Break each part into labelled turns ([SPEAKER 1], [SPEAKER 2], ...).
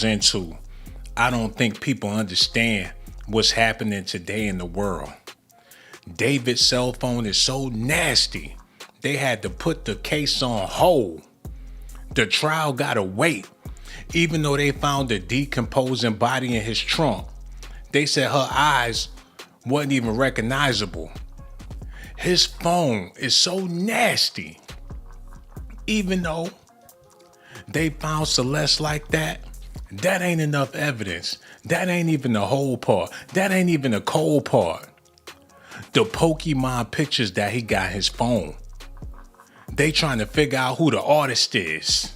[SPEAKER 1] into, I don't think people understand what's happening today in the world. David's cell phone is so nasty, they had to put the case on hold. The trial gotta wait. Even though they found a decomposing body in his trunk, they said her eyes wasn't even recognizable. His phone is so nasty. Even though they found Celeste like that, that ain't enough evidence. That ain't even the whole part. That ain't even the cold part. The Pokemon pictures that he got in his phone. They trying to figure out who the artist is.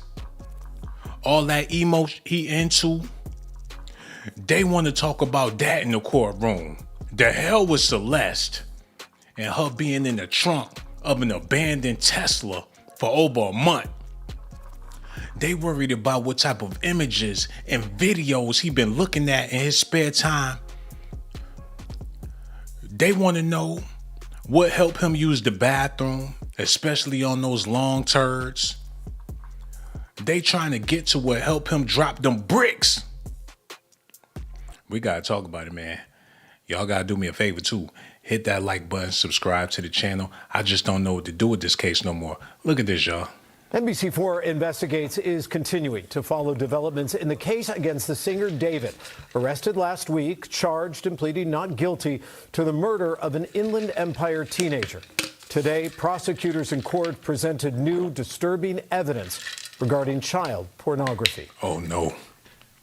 [SPEAKER 1] All that emo he into, they want to talk about that in the courtroom. The hell was Celeste and her being in the trunk of an abandoned Tesla for over a month. They worried about what type of images and videos he been looking at in his spare time. They want to know what helped him use the bathroom, especially on those long turds. They trying to get to what helped him drop them bricks. We gotta talk about it, man. Y'all gotta do me a favor too. Hit that like button, subscribe to the channel. I just don't know what to do with this case no more. Look at this, y'all.
[SPEAKER 2] NBC4 Investigates is continuing to follow developments in the case against the singer David, arrested last week, charged and pleading not guilty to the murder of an Inland Empire teenager. Today, prosecutors in court presented new disturbing evidence regarding child pornography.
[SPEAKER 1] Oh no.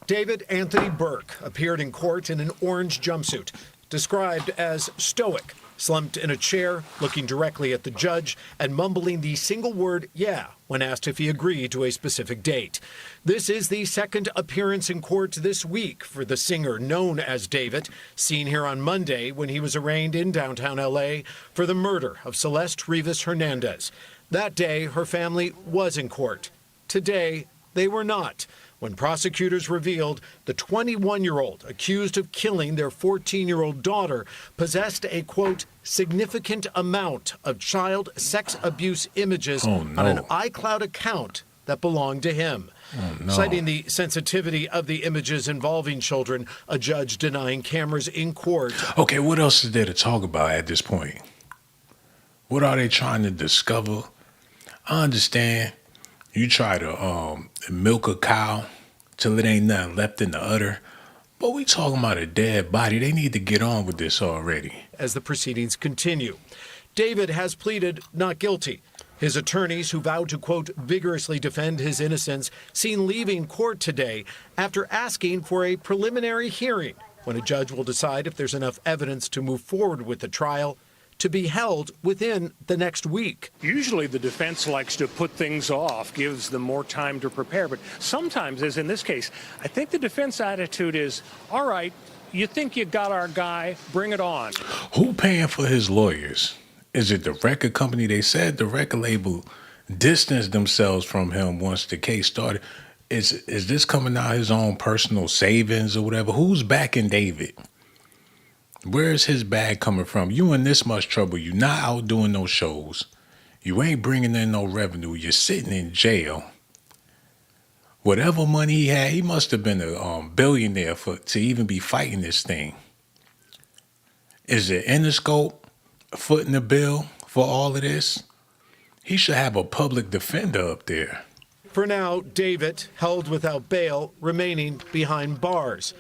[SPEAKER 3] David Anthony Burke appeared in court in an orange jumpsuit, described as stoic, slumped in a chair, looking directly at the judge and mumbling the single word, yeah, when asked if he agreed to a specific date. This is the second appearance in court this week for the singer known as David, seen here on Monday when he was arraigned in downtown L.A. for the murder of Celeste Rivas Hernandez. That day, her family was in court. Today, they were not, when prosecutors revealed the 21-year-old accused of killing their 14-year-old daughter possessed a, quote, significant amount of child sex abuse images on an iCloud account that belonged to him. Citing the sensitivity of the images involving children, a judge denying cameras in court.
[SPEAKER 1] Okay, what else is there to talk about at this point? What are they trying to discover? I understand you try to milk a cow till it ain't nothing left in the udder. But we talking about a dead body. They need to get on with this already.
[SPEAKER 3] As the proceedings continue, David has pleaded not guilty. His attorneys, who vowed to, quote, vigorously defend his innocence, seen leaving court today after asking for a preliminary hearing when a judge will decide if there's enough evidence to move forward with the trial, to be held within the next week.
[SPEAKER 4] Usually the defense likes to put things off, gives them more time to prepare. But sometimes, as in this case, I think the defense attitude is, all right, you think you got our guy, bring it on.
[SPEAKER 1] Who paying for his lawyers? Is it the record company? They said the record label distanced themselves from him once the case started. Is this coming out of his own personal savings or whatever? Who's backing David? Where's his bag coming from? You in this much trouble. You not out doing no shows. You ain't bringing in no revenue. You're sitting in jail. Whatever money he had, he must have been a billionaire to even be fighting this thing. Is it Interscope footing the bill for all of this? He should have a public defender up there.
[SPEAKER 3] For now, David, held without bail, remaining behind bars.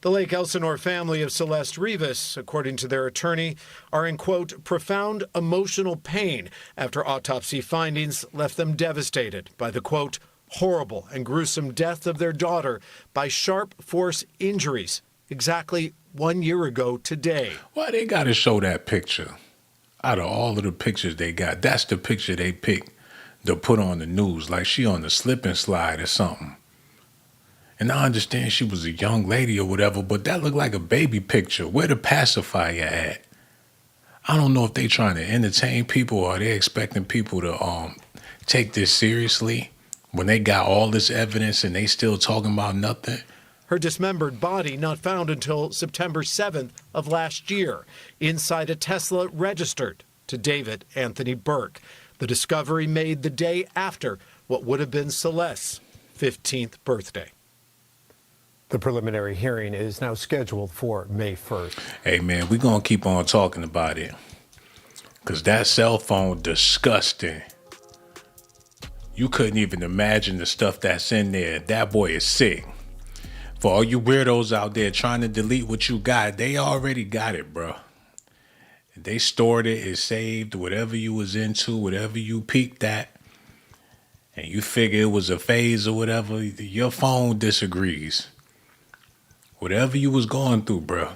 [SPEAKER 3] The Lake Elsinore family of Celeste Rivas, according to their attorney, are in, quote, profound emotional pain after autopsy findings left them devastated by the, quote, horrible and gruesome death of their daughter by sharp force injuries exactly 1 year ago today.
[SPEAKER 1] Why they got to show that picture? Out of all of the pictures they got, that's the picture they picked to put on the news, like she on the slip and slide or something. And I understand she was a young lady or whatever, but that looked like a baby picture. Where the pacifier at? I don't know if they trying to entertain people or are they expecting people to take this seriously when they got all this evidence and they still talking about nothing.
[SPEAKER 3] Her dismembered body not found until September 7th of last year inside a Tesla registered to David Anthony Burke. The discovery made the day after what would have been Celeste's 15th birthday.
[SPEAKER 2] The preliminary hearing is now scheduled for May 1st.
[SPEAKER 1] Hey, man, we're going to keep on talking about it. Because that cell phone, disgusting. You couldn't even imagine the stuff that's in there. That boy is sick. For all you weirdos out there trying to delete what you got, they already got it, bro. They stored it, it's saved, whatever you was into, whatever you peeked at, and you figure it was a phase or whatever, your phone disagrees. Whatever you was going through, bro.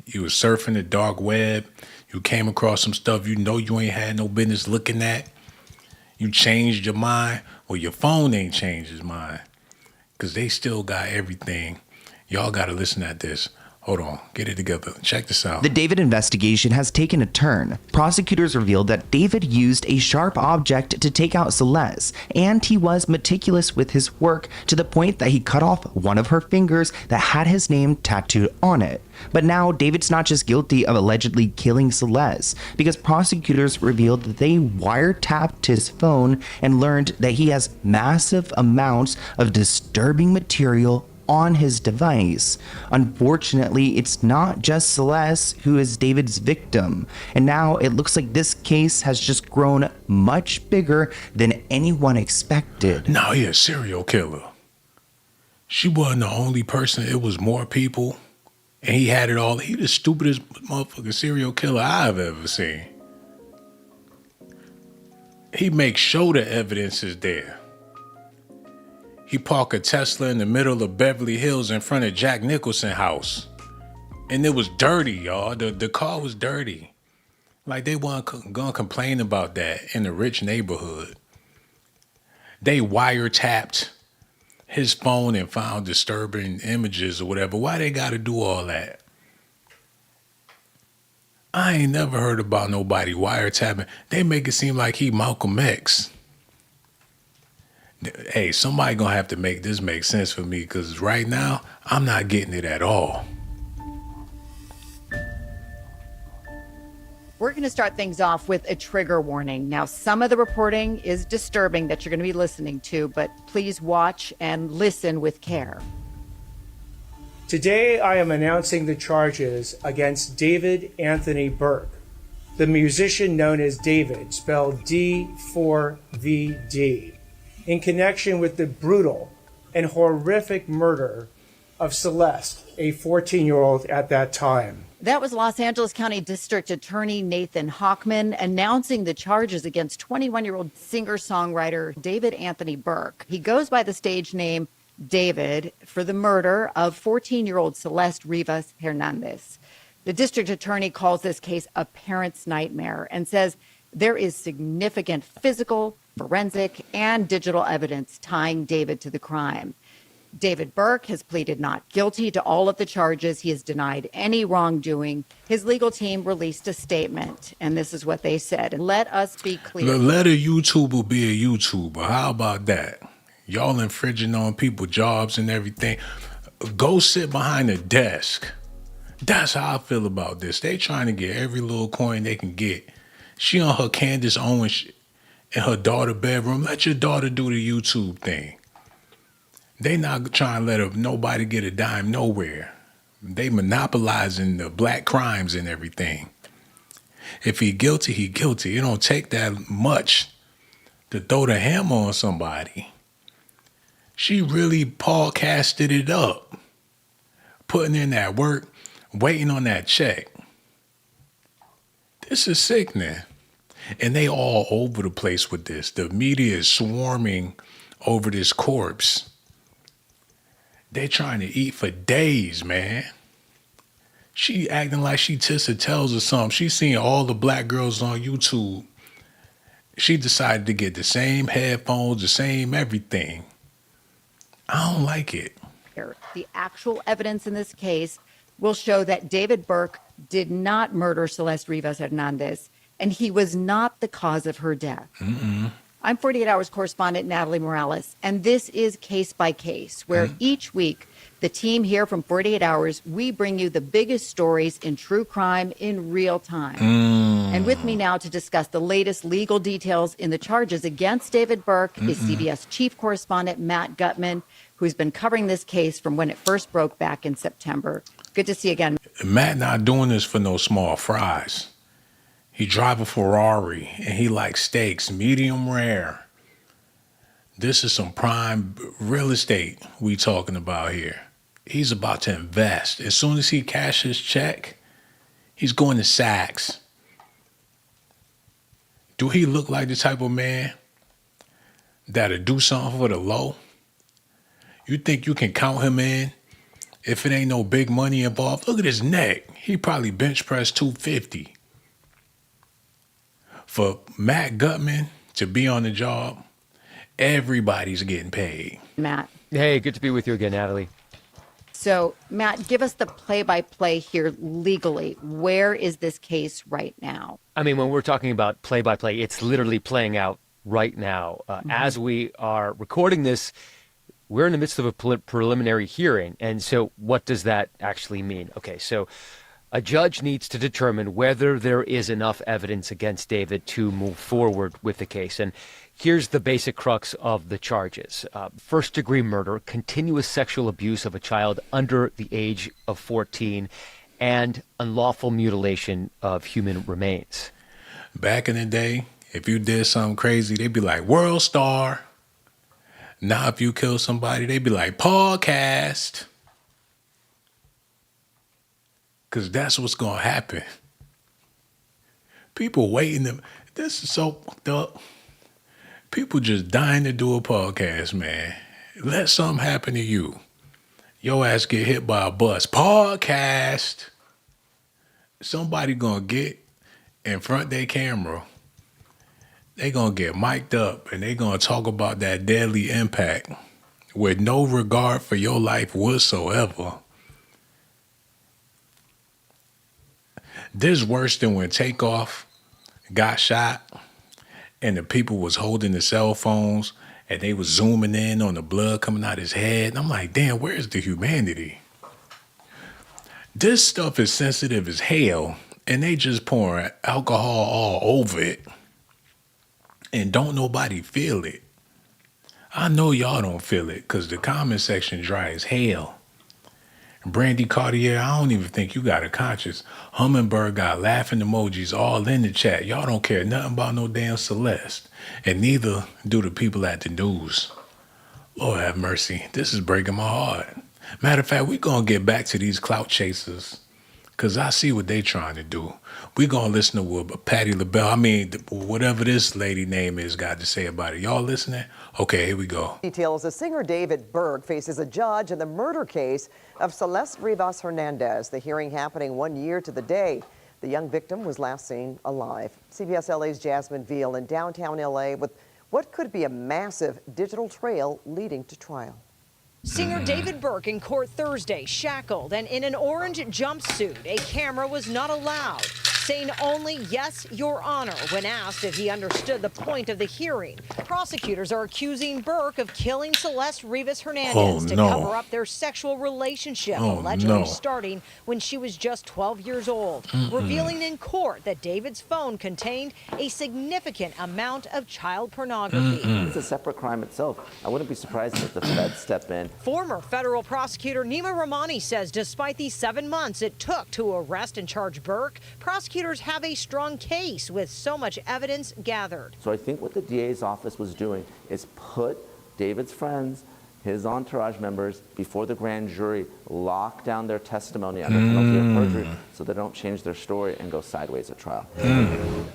[SPEAKER 1] You was surfing the dark web, you came across some stuff you know you ain't had no business looking at. You changed your mind. Well, your phone ain't changed his mind. Because they still got everything. Y'all got to listen at this. Hold on. Get it together. Check this out.
[SPEAKER 5] The David investigation has taken a turn. Prosecutors revealed that David used a sharp object to take out Celeste, and he was meticulous with his work to the point that he cut off one of her fingers that had his name tattooed on it. But now David's not just guilty of allegedly killing Celeste, because prosecutors revealed that they wiretapped his phone and learned that he has massive amounts of disturbing material on his device. Unfortunately, it's not just Celeste who is David's victim, and now it looks like this case has just grown much bigger than anyone expected.
[SPEAKER 1] No, he a serial killer. She wasn't the only person. It was more people, and he had it all. He the stupidest motherfucking serial killer I've ever seen. He makes sure the evidence is there. He parked a Tesla in the middle of Beverly Hills in front of Jack Nicholson's house. And it was dirty, y'all. The car was dirty. Like they weren't gonna complain about that in a rich neighborhood. They wiretapped his phone and found disturbing images or whatever. Why they gotta do all that? I ain't never heard about nobody wiretapping. They make it seem like he Malcolm X. Hey, somebody gonna have to make this make sense for me, because right now, I'm not getting it at all.
[SPEAKER 6] We're going to start things off with a trigger warning. Now, some of the reporting is disturbing that you're going to be listening to, but please watch and listen with care.
[SPEAKER 7] Today, I am announcing the charges against David Anthony Burke, the musician known as David, spelled D4VD, in connection with the brutal and horrific murder of Celeste, a 14-year-old at that time.
[SPEAKER 6] That was Los Angeles County District Attorney Nathan Hochman announcing the charges against 21-year-old singer-songwriter David Anthony Burke. He goes by the stage name David for the murder of 14-year-old Celeste Rivas Hernandez. The district attorney calls this case a parent's nightmare and says there is significant physical, forensic, and digital evidence tying David to the crime. David Burke has pleaded not guilty to all of the charges. He has denied any wrongdoing. His legal team released a statement, and this is what they said. Let us be clear.
[SPEAKER 1] Let a YouTuber be a YouTuber. How about that? Y'all infringing on people's jobs and everything. Go sit behind a desk. That's how I feel about this. They trying to get every little coin they can get. She on her Candace Owens in her daughter's bedroom. Let your daughter do the YouTube thing. They not trying to let nobody get a dime nowhere. They monopolizing the black crimes and everything. If he guilty, he guilty. It don't take that much to throw the hammer on somebody. She really podcasted it up, putting in that work, waiting on that check. This is sickening. And they all over the place with this. The media is swarming over this corpse. They trying to eat for days, man. She acting like she Tissa Tells or something. She seen all the black girls on YouTube. She decided to get the same headphones, the same everything. I don't like it.
[SPEAKER 6] The actual evidence in this case will show that David Burke did not murder Celeste Rivas Hernandez, and he was not the cause of her death. I'm 48 Hours correspondent Natalie Morales, and this is Case by Case, where each week the team here from 48 Hours, we bring you the biggest stories in true crime in real time. And with me now to discuss the latest legal details in the charges against David Burke is CBS chief correspondent Matt Gutman. who's been covering this case from when it first broke back in September. Good to see you again.
[SPEAKER 1] Matt not doing this for no small fries. He drive a Ferrari and he likes steaks, medium rare. This is some prime real estate we talking about here. He's about to invest. As soon as he cashes his check, he's going to Saks. Do he look like the type of man that'll do something for the low? You think you can count him in if it ain't no big money involved? Look at his neck. He probably bench press 250. For Matt Gutman to be on the job, everybody's getting paid.
[SPEAKER 6] Matt.
[SPEAKER 8] Hey, good to be with you again, Natalie.
[SPEAKER 6] So, Matt, give us the play-by-play here legally. Where is this case right now?
[SPEAKER 8] I mean, when we're talking about play-by-play, it's literally playing out right now. As we are recording this, we're in the midst of a preliminary hearing. And so what does that actually mean? Okay, so a judge needs to determine whether there is enough evidence against David to move forward with the case. And here's the basic crux of the charges. First-degree murder, continuous sexual abuse of a child under the age of 14, and unlawful mutilation of human remains.
[SPEAKER 1] Back in the day, if you did something crazy, they'd be like, world star. Now if you kill somebody, they'd be like, podcast. Because that's what's going to happen. People waiting to... This is so fucked up. People just dying to do a podcast, man. Let something happen to you. Your ass get hit by a bus. Podcast. Somebody gonna get in front of their camera. They gonna get mic'd up and they gonna talk about that deadly impact with no regard for your life whatsoever. This worse than when Takeoff got shot and the people was holding the cell phones and they was zooming in on the blood coming out his head. And I'm like, damn, where's the humanity? This stuff is sensitive as hell and they just pouring alcohol all over it and don't nobody feel it. I know y'all don't feel it because the comment section dry as hell. Brandy Cartier, I don't even think you got a conscience. Hummingbird got laughing emojis all in the chat. Y'all don't care nothing about no damn Celeste. And neither do the people at the news. Lord have mercy. This is breaking my heart. Matter of fact, we going to get back to these clout chasers because I see what they trying to do. We going to listen to what Patti LaBelle, whatever this lady name is, got to say about it. Y'all listening? Okay, here we go.
[SPEAKER 9] Details: the singer David Berg faces a judge in the murder case of Celeste Rivas Hernandez. The hearing happening 1 year to the day the young victim was last seen alive. CBS LA's Jasmine Veal in downtown LA with what could be a massive digital trail leading to trial.
[SPEAKER 10] Singer David Berg in court Thursday, shackled and in an orange jumpsuit. A camera was not allowed, saying only "yes, Your Honor" when asked if he understood the point of the hearing. Prosecutors are accusing Berg of killing Celeste Rivas Hernandez to cover up their sexual relationship, allegedly starting when she was just 12 years old, revealing in court that David's phone contained a significant amount of child pornography.
[SPEAKER 11] It's a separate crime itself. I wouldn't be surprised if the feds step in.
[SPEAKER 10] Former federal prosecutor Nima Rahmani says despite the 7 months it took to arrest and charge Berg, prosecutors have a strong case with so much evidence gathered.
[SPEAKER 11] So I think what the DA's office was doing is put David's friends, his entourage members, before the grand jury, lock down their testimony under penalty of perjury so they don't change their story and go sideways at trial.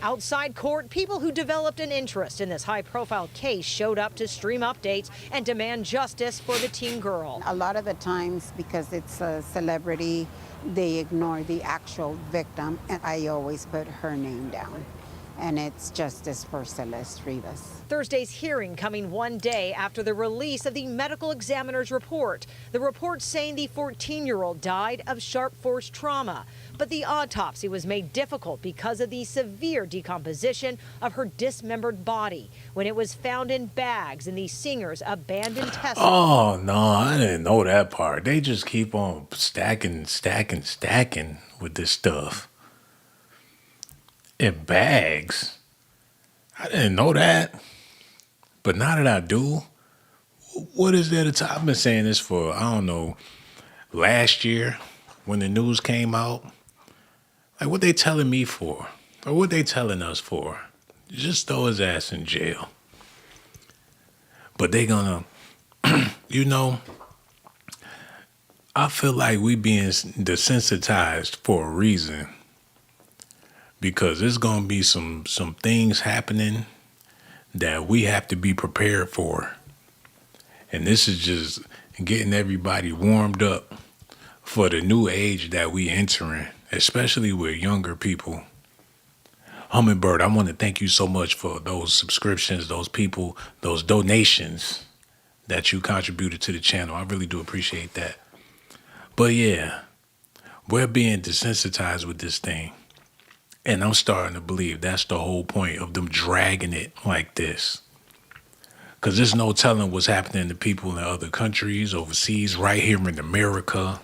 [SPEAKER 10] Outside court, people who developed an interest in this high-profile case showed up to stream updates and demand justice for the teen girl.
[SPEAKER 12] A lot of the times, because it's a celebrity, they ignore the actual victim, and I always put her name down. And it's justice for Celeste Rivas.
[SPEAKER 10] Thursday's hearing coming 1 day after the release of the medical examiner's report. The report saying the 14-year-old died of sharp force trauma. But the autopsy was made difficult because of the severe decomposition of her dismembered body when it was found in bags in the singer's abandoned Tesla.
[SPEAKER 1] Oh, no, I didn't know that part. They just keep on stacking with this stuff. In bags. I didn't know that. But now that I do, what is there to tell? I've been saying this for, I don't know, last year when the news came out. Like, what they telling me for? Or what they telling us for? Just throw his ass in jail. But they gonna, you know, I feel like we being desensitized for a reason. Because there's gonna be some things happening that we have to be prepared for. And this is just getting everybody warmed up for the new age that we entering, especially with younger people. Hummingbird, I want to thank you so much for those subscriptions, those people, those donations that you contributed to the channel. I really do appreciate that. But yeah, we're being desensitized with this thing. And I'm starting to believe that's the whole point of them dragging it like this. Because there's no telling what's happening to people in other countries, overseas, right here in America,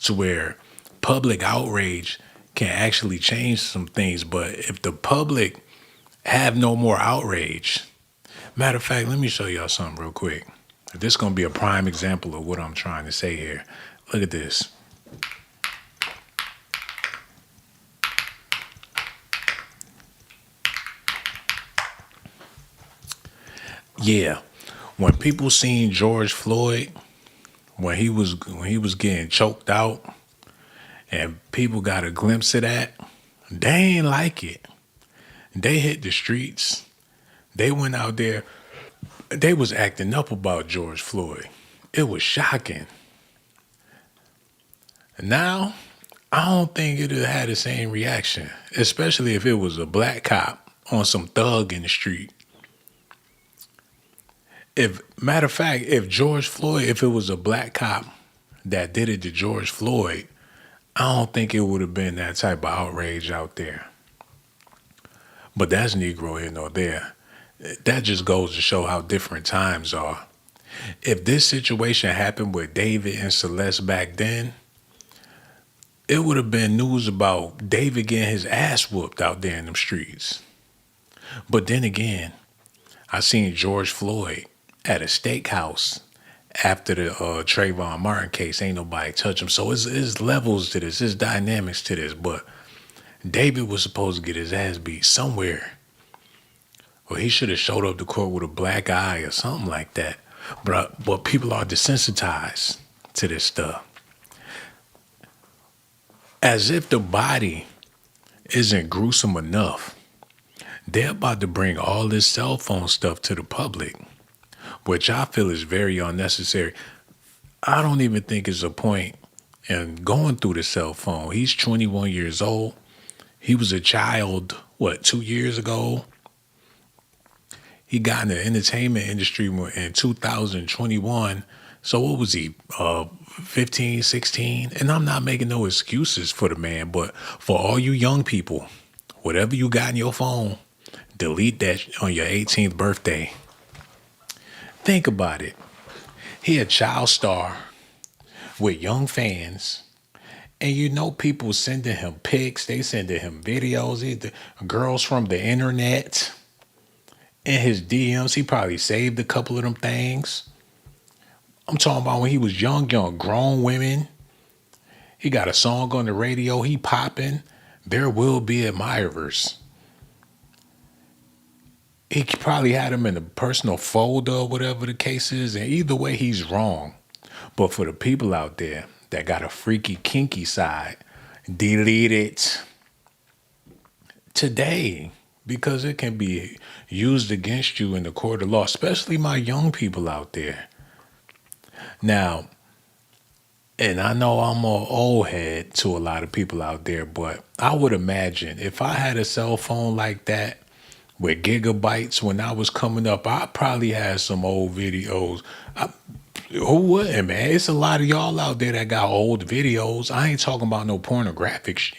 [SPEAKER 1] to where public outrage can actually change some things. But if the public have no more outrage, matter of fact, let me show y'all something real quick. This is going to be a prime example of what I'm trying to say here. Look at this. Yeah, when people seen George Floyd, when he was getting choked out, and people got a glimpse of that, they ain't like it. They hit the streets. They went out there. They was acting up about George Floyd. It was shocking. Now, I don't think it would have had the same reaction, especially if it was a black cop on some thug in the street. Matter of fact, if George Floyd, if it was a black cop that did it to George Floyd, I don't think it would have been that type of outrage out there. But that's Negro here nor there. That just goes to show how different times are. If this situation happened with David and Celeste back then, it would have been news about David getting his ass whooped out there in them streets. But then again, I seen George Floyd at a steakhouse after the Trayvon Martin case. Ain't nobody touch him. So it's levels to this. It's dynamics to this. But David was supposed to get his ass beat somewhere. Or he should have showed up to court with a black eye or something like that. But people are desensitized to this stuff. As if the body isn't gruesome enough, they're about to bring all this cell phone stuff to the public, which I feel is very unnecessary. I don't even think it's a point in going through the cell phone. He's 21 years old. He was a child, 2 years ago? He got in the entertainment industry in 2021. So what was he, 15, 16? And I'm not making no excuses for the man, but for all you young people, whatever you got in your phone, delete that on your 18th birthday. Think about it. He a child star with young fans. And you know people sending him pics. They sending him videos. Either girls from the internet. In his DMs, he probably saved a couple of them things. I'm talking about when he was young, grown women. He got a song on the radio. He popping. There will be admirers. He probably had him in a personal folder or whatever the case is. And either way, he's wrong. But for the people out there that got a freaky, kinky side, delete it today. Because it can be used against you in the court of law, especially my young people out there. Now, and I know I'm an old head to a lot of people out there, but I would imagine if I had a cell phone like that with gigabytes when I was coming up, I probably had some old videos. Who wouldn't, man? It's a lot of y'all out there that got old videos. I ain't talking about no pornographic shit.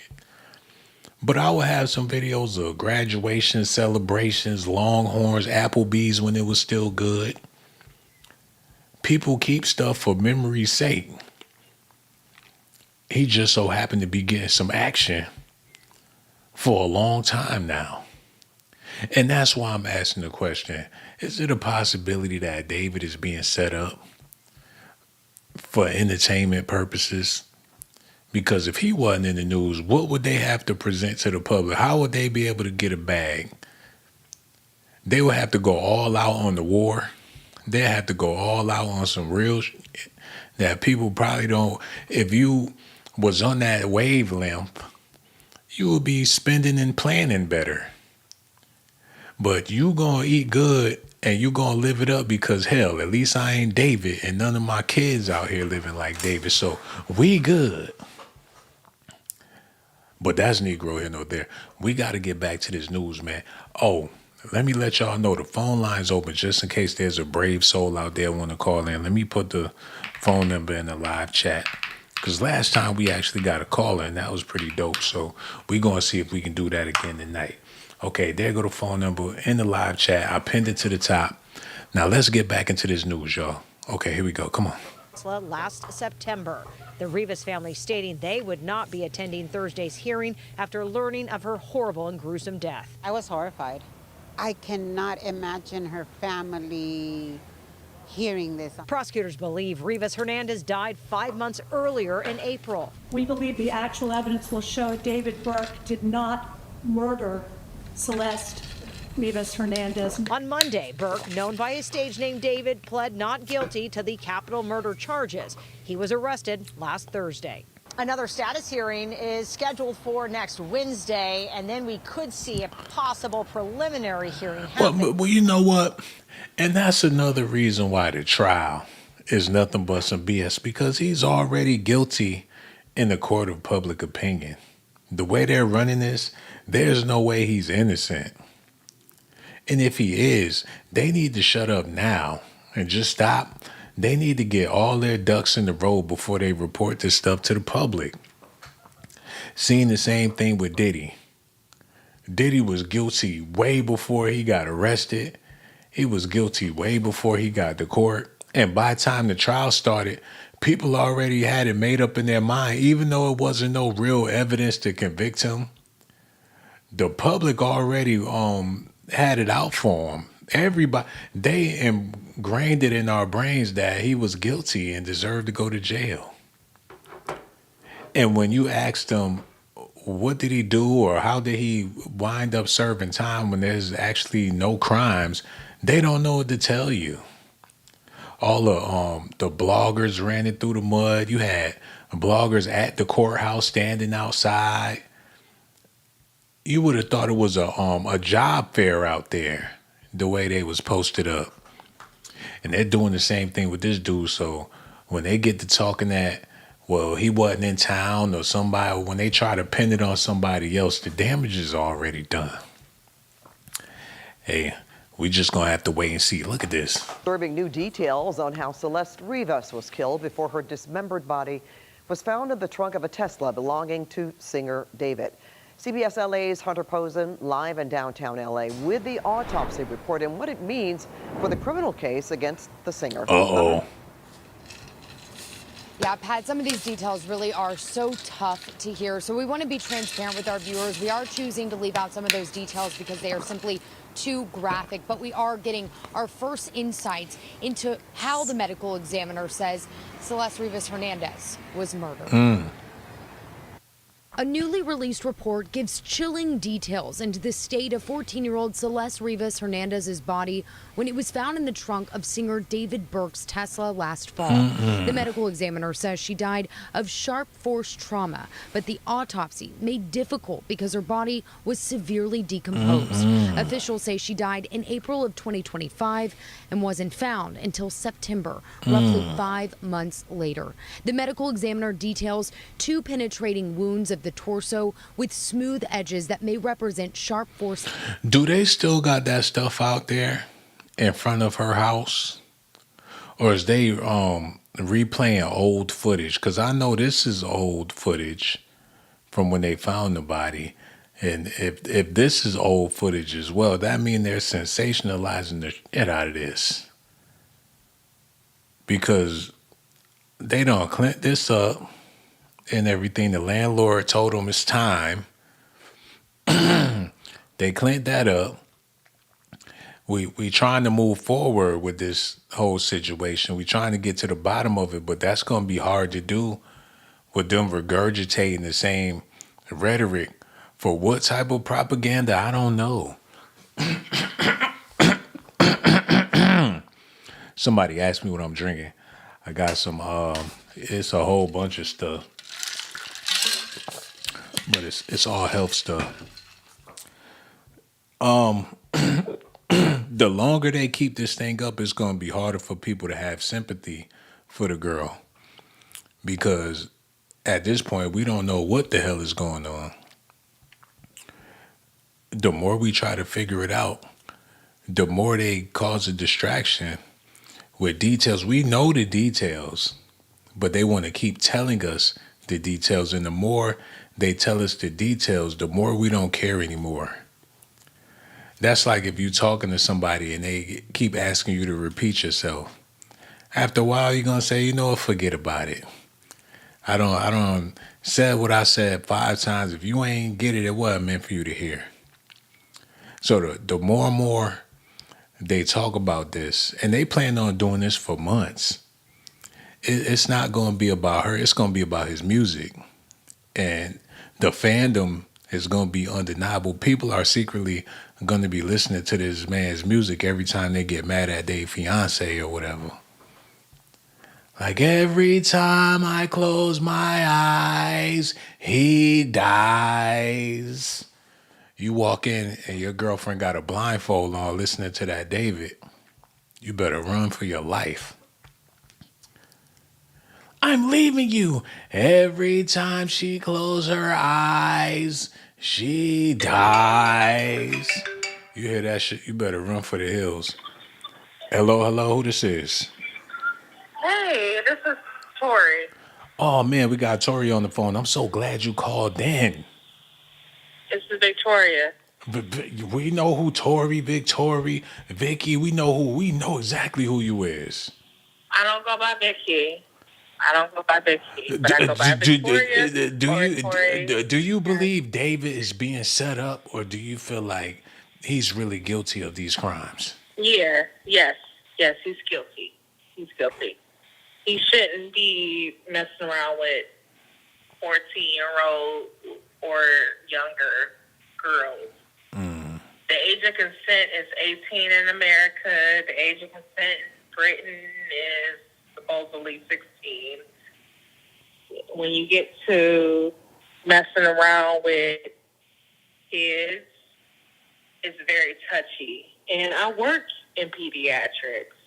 [SPEAKER 1] But I would have some videos of graduation celebrations, Longhorns, Applebee's when it was still good. People keep stuff for memory's sake. He just so happened to be getting some action for a long time now. And that's why I'm asking the question, Is it a possibility that David is being set up for entertainment purposes? Because if he wasn't in the news, what would they have to present to the public? How would they be able to get a bag? They would have to go all out on the war. They have to go all out on some real shit that people probably don't. If you was on that wavelength, you would be spending and planning better. But you gonna eat good and you gonna live it up because hell, at least I ain't David and none of my kids out here living like David. So we good. But that's Negro here, no there. We got to get back to this news, man. Oh, let me let y'all know the phone line's open just in case there's a brave soul out there want to call in. Let me put the phone number in the live chat. Because last time we actually got a caller, and that was pretty dope. So we're going to see if we can do that again tonight. Okay, there go the phone number in the live chat. I pinned it to the top. Now let's get back into this news, y'all. Okay, here we go. Come on.
[SPEAKER 10] Last September. The Rivas family stating they would not be attending Thursday's hearing after learning of her horrible and gruesome death.
[SPEAKER 12] I was horrified. I cannot imagine her family hearing this.
[SPEAKER 10] Prosecutors believe Rivas Hernandez died 5 months earlier in April.
[SPEAKER 13] We believe the actual evidence will show David Burke did not murder Celeste Rivas Hernandez.
[SPEAKER 10] On Monday, Burke, known by his stage name David, pled not guilty to the capital murder charges. He was arrested last Thursday. Another status hearing is scheduled for next Wednesday, and then we could see a possible preliminary hearing happen.
[SPEAKER 1] Well, you know what? And that's another reason why the trial is nothing but some BS, because he's already guilty in the court of public opinion. The way they're running this, there's no way he's innocent. And if he is, they need to shut up now and just stop. They need to get all their ducks in the row before they report this stuff to the public. Seeing the same thing with Diddy. Diddy was guilty way before he got arrested. He was guilty way before he got to court. And by the time the trial started, people already had it made up in their mind, even though it wasn't no real evidence to convict him. The public already had it out for him. Everybody, they ingrained it in our brains that he was guilty and deserved to go to jail. And when you asked them, what did he do or how did he wind up serving time when there's actually no crimes, they don't know what to tell you. All the bloggers ran it through the mud. You had bloggers at the courthouse standing outside. You would have thought it was a job fair out there, the way they was posted up. And they're doing the same thing with this dude. So when they get to talking that, well, he wasn't in town or somebody, when they try to pin it on somebody else, the damage is already done. Hey, we just going to have to wait and see. Look at this.
[SPEAKER 9] Disturbing new details on how Celeste Rivas was killed before her dismembered body was found in the trunk of a Tesla belonging to singer David. CBS LA's Hunter Posen live in downtown LA with the autopsy report and what it means for the criminal case against the singer.
[SPEAKER 1] Uh-oh.
[SPEAKER 14] Yeah, Pat, some of these details really are so tough to hear. So we want to be transparent with our viewers. We are choosing to leave out some of those details because they are simply too graphic, but we are getting our first insights into how the medical examiner says Celeste Rivas Hernandez was murdered. A newly released report gives chilling details into the state of 14-year-old Celeste Rivas Hernandez's body when it was found in the trunk of singer David Burke's Tesla last fall. The medical examiner says she died of sharp force trauma, but the autopsy made difficult because her body was severely decomposed. Officials say she died in April of 2025 and wasn't found until September, roughly 5 months later. The medical examiner details 2 penetrating wounds of the torso with smooth edges that may represent sharp force.
[SPEAKER 1] Do they still got that stuff out there in front of her house? Or is they replaying old footage? Because I know this is old footage from when they found the body. And if this is old footage as well, that means they're sensationalizing the shit out of this. Because they don't clean this up. And everything, the landlord told them it's time. They cleaned that up. we trying to move forward with this whole situation. We trying to get to the bottom of it, but that's going to be hard to do with them regurgitating the same rhetoric. For what type of propaganda, I don't know. Somebody asked me what I'm drinking. I got some, it's a whole bunch of stuff, but it's all health stuff. The longer they keep this thing up, it's going to be harder for people to have sympathy for the girl, because at this point, we don't know what the hell is going on. The more we try to figure it out, the more they cause a distraction with details. We know the details, but they want to keep telling us the details. And the more they tell us the details, the more we don't care anymore. That's like if you're talking to somebody and they keep asking you to repeat yourself. After a while, you're going to say, you know what, forget about it. I don't said what I said 5 times. If you ain't get it, it wasn't meant for you to hear. So the more and more they talk about this, and they plan on doing this for months, it's not going to be about her. It's going to be about his music. And the fandom is going to be undeniable. People are secretly going to be listening to this man's music every time they get mad at their fiance or whatever. Like, every time I close my eyes, he dies. You walk in and your girlfriend got a blindfold on listening to that David. You better run for your life. I'm leaving you. Every time she closes her eyes, she dies. You hear that shit? You better run for the hills. Hello, who this is?
[SPEAKER 15] Hey, this is Tori.
[SPEAKER 1] Oh, man, we got Tori on the phone. I'm so glad you called in.
[SPEAKER 15] This is Victoria.
[SPEAKER 1] We know who Tori, Victoria, Vicky. We know exactly who you is.
[SPEAKER 15] I don't go by Vicky. But I go by Victoria.
[SPEAKER 1] Do you believe David is being set up, or do you feel like he's really guilty of these crimes?
[SPEAKER 15] Yeah, yes, he's guilty. He shouldn't be messing around with 14-year-old or younger girls. The age of consent is 18 in America. The age of consent in Britain is supposedly 16. When you get to messing around with kids, it's very touchy. And I work in pediatrics.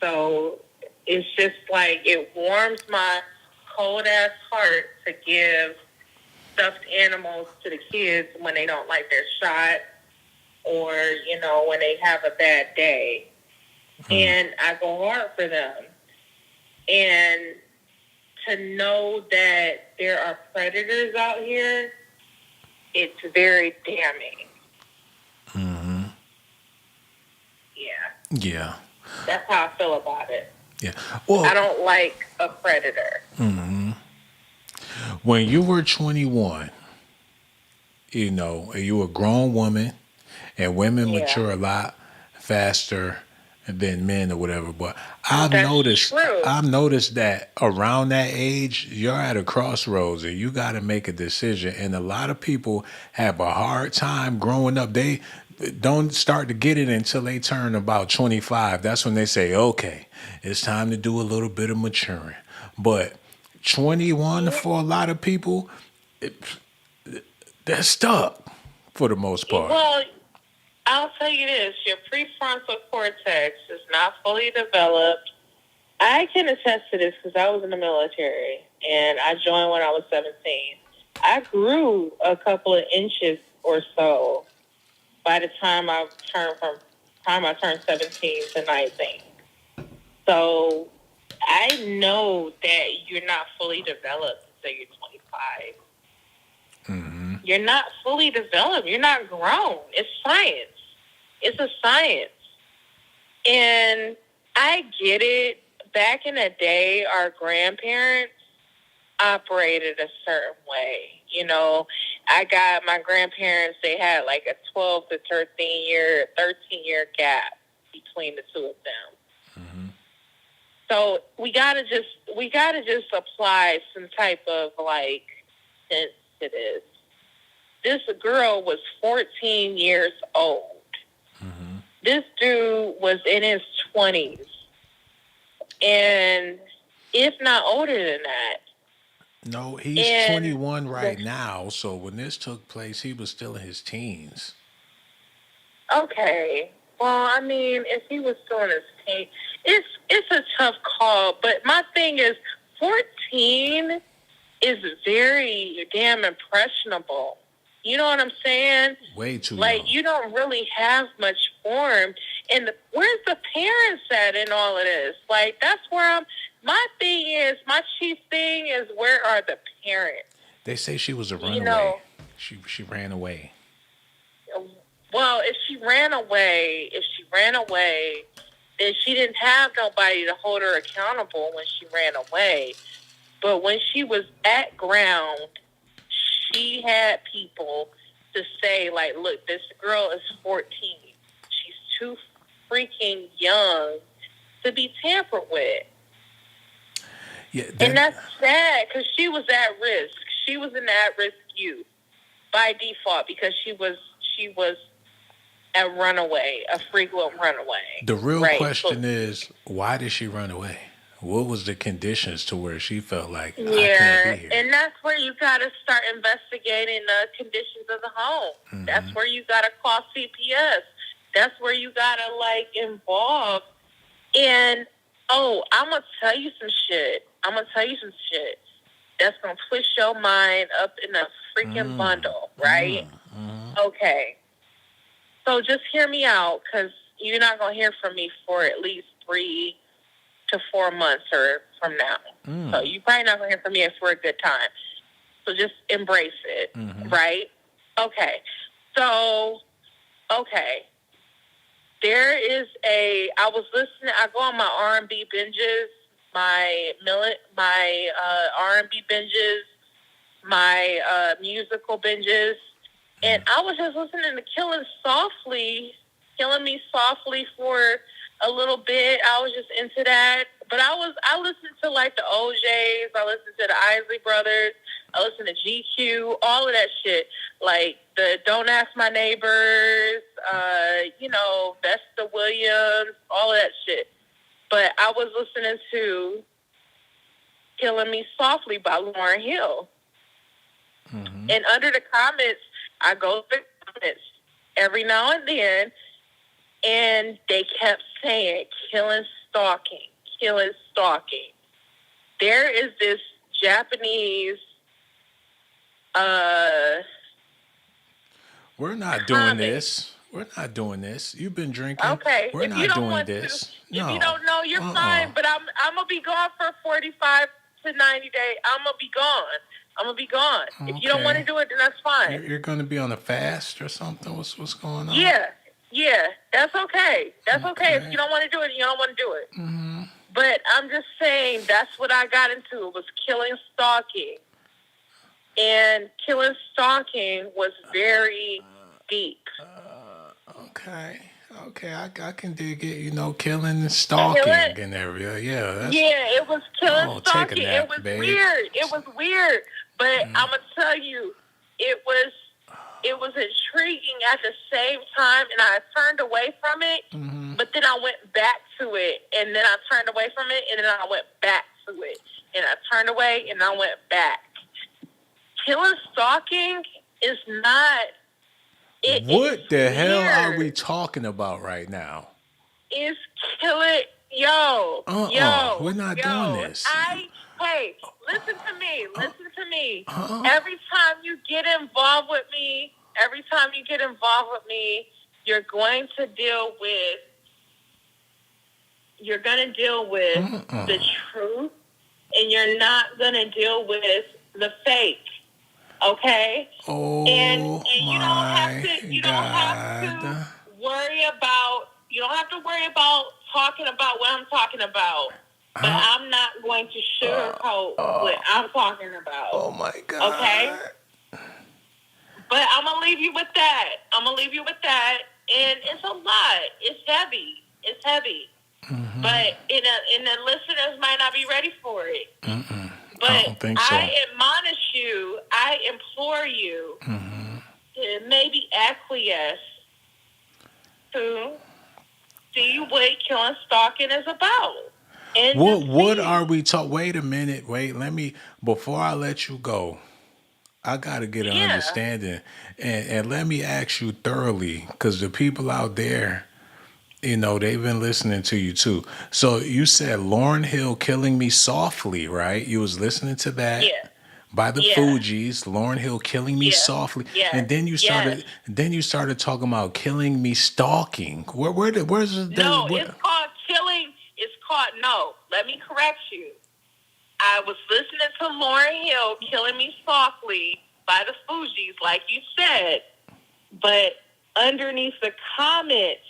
[SPEAKER 15] So it's just like, it warms my cold-ass heart to give stuffed animals to the kids when they don't like their shot, or, when they have a bad day. And I go hard for them. And to know that there are predators out here, it's very damning.
[SPEAKER 1] Yeah.
[SPEAKER 15] That's how I feel about it.
[SPEAKER 1] Yeah. Well,
[SPEAKER 15] I don't like a predator.
[SPEAKER 1] When you were 21, and you were a grown woman, and women mature a lot faster than men or whatever. But I've noticed that around that age, you're at a crossroads and you got to make a decision. And a lot of people have a hard time growing up. They don't start to get it until they turn about 25. That's when they say, okay, it's time to do a little bit of maturing. But 21, for a lot of people, they're stuck for the most part.
[SPEAKER 15] Well, I'll tell you this, your prefrontal cortex is not fully developed. I can attest to this because I was in the military and I joined when I was 17. I grew a couple of inches or so by the time I turned 17 to 19. So I know that you're not fully developed until you're 25. You're not fully developed. You're not grown. It's science. It's a science. And I get it. Back in the day, our grandparents operated a certain way. I got my grandparents, they had like a 12 to 13 year gap between the two of them.
[SPEAKER 1] Mm-hmm.
[SPEAKER 15] So we gotta just apply some type of like sense to this. This girl was 14 years old.
[SPEAKER 1] Mm-hmm.
[SPEAKER 15] This dude was in his 20s. And if not older than that.
[SPEAKER 1] No, he's 21 right now. So when this took place, he was still in his teens.
[SPEAKER 15] Okay. Well, I mean, if he was still in his teens, it's a tough call. But my thing is, 14 is very damn impressionable. You know what I'm saying?
[SPEAKER 1] Way too
[SPEAKER 15] like
[SPEAKER 1] young.
[SPEAKER 15] You don't really have much form. And where's the parents at in all of this? Like, that's where my chief thing is, where are the parents?
[SPEAKER 1] They say she was a runaway.
[SPEAKER 15] You know,
[SPEAKER 1] she ran away.
[SPEAKER 15] Well, if she ran away, then she didn't have nobody to hold her accountable when she ran away. But when she was at ground, she had people to say, like, look, this girl is 14. She's too freaking young to be tampered with.
[SPEAKER 1] Yeah,
[SPEAKER 15] and that's sad because she was at risk. She was an at-risk youth by default because she was a runaway, a frequent runaway.
[SPEAKER 1] The real question is, why did she run away? What was the conditions to where she felt like, I can't be here?
[SPEAKER 15] And that's where you got to start investigating the conditions of the home. Mm-hmm. That's where you got to call CPS. That's where you got to, like, involve. And, I'm going to tell you some shit. That's going to push your mind up in a freaking bundle, right? Okay. So just hear me out, because you're not going to hear from me for at least 3 to 4 months or from now. So you're probably not going to hear from me for a good time. So just embrace it, right? Okay. So, there is I go on my R&B binges, my R&B binges, my musical binges, and I was just listening to Killing Me Softly for a little bit. I was just into that. But I listened to, like, the OJs, I listened to the Isley Brothers, I listened to GQ, all of that shit. Like the Don't Ask My Neighbors, Vesta Williams, all of that shit. But I was listening to Killing Me Softly by Lauryn Hill. And under the comments, I go through the comments every now and then, and they kept saying, killing stalking. There is this Japanese
[SPEAKER 1] We're not doing this. You've been drinking.
[SPEAKER 15] Okay.
[SPEAKER 1] We're
[SPEAKER 15] if
[SPEAKER 1] not
[SPEAKER 15] you don't
[SPEAKER 1] doing
[SPEAKER 15] want
[SPEAKER 1] this.
[SPEAKER 15] To, if you don't know, you're fine. But I'm gonna be gone for 45 to 90 days. I'm gonna be gone.
[SPEAKER 1] Okay.
[SPEAKER 15] If you don't want to do it, then that's fine.
[SPEAKER 1] You're gonna be on a fast or something? What's going on?
[SPEAKER 15] Yeah. That's okay. That's okay. If you don't want to do it, you don't want to do it. But I'm just saying that's what I got into. It was killing stalking. And killing stalking was very deep.
[SPEAKER 1] Okay, I can dig it. Killing and stalking and everything. Yeah,
[SPEAKER 15] it was killing stalking.
[SPEAKER 1] Nap,
[SPEAKER 15] it was
[SPEAKER 1] babe.
[SPEAKER 15] weird. But I'm gonna tell you, it was intriguing at the same time, and I turned away from it. But then I went back to it, and then I turned away from it, and then I went back to it, and I turned away, and I went back. Killing stalking is not.
[SPEAKER 1] What the hell are we talking about right now?
[SPEAKER 15] It's killing, yo.
[SPEAKER 1] We're not doing this.
[SPEAKER 15] Hey, listen to me. Every time you get involved with me, you're going to deal with the truth, and you're not going to deal with the fake. Okay?
[SPEAKER 1] Oh,
[SPEAKER 15] and you don't have to worry about talking about what I'm talking about. But I'm not going to sugarcoat what I'm talking about.
[SPEAKER 1] Oh my God.
[SPEAKER 15] Okay? But I'm gonna leave you with that. And it's a lot. It's heavy.
[SPEAKER 1] Mm-hmm.
[SPEAKER 15] But and the listeners might not be ready for it.
[SPEAKER 1] Mm-mm.
[SPEAKER 15] But
[SPEAKER 1] I don't think so.
[SPEAKER 15] I admonish you, I implore you to maybe acquiesce to see what killing stalking is about. And
[SPEAKER 1] What are we talking? Wait a minute. Let me, before I let you go, I got to get an understanding. And let me ask you thoroughly, because the people out there, you know, they've been listening to you too. So you said Lauryn Hill Killing Me Softly, right? You was listening to that by the Fugees, Lauryn Hill Killing Me Softly. And then you started talking about Killing Me Stalking. Where's the
[SPEAKER 15] No, it's called killing. It's called, no, let me correct you. I was listening to Lauryn Hill Killing Me Softly by the Fugees, like you said. But underneath the comments,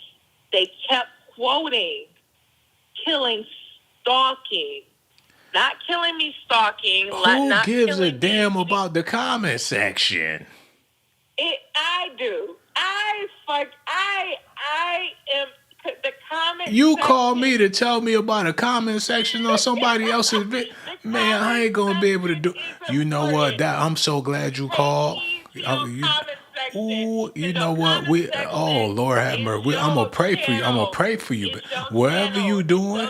[SPEAKER 15] they kept quoting killing stalking. Not killing me stalking.
[SPEAKER 1] Who gives a damn about the comment section?
[SPEAKER 15] I do. I am the comment.
[SPEAKER 1] You call me to tell me about a comment section on somebody else's video. Man, I ain't gonna be able to do. You know what? I'm so glad you called. You know what? Oh Lord have mercy. I'm gonna pray for you. I'm gonna pray for you. But whatever you doing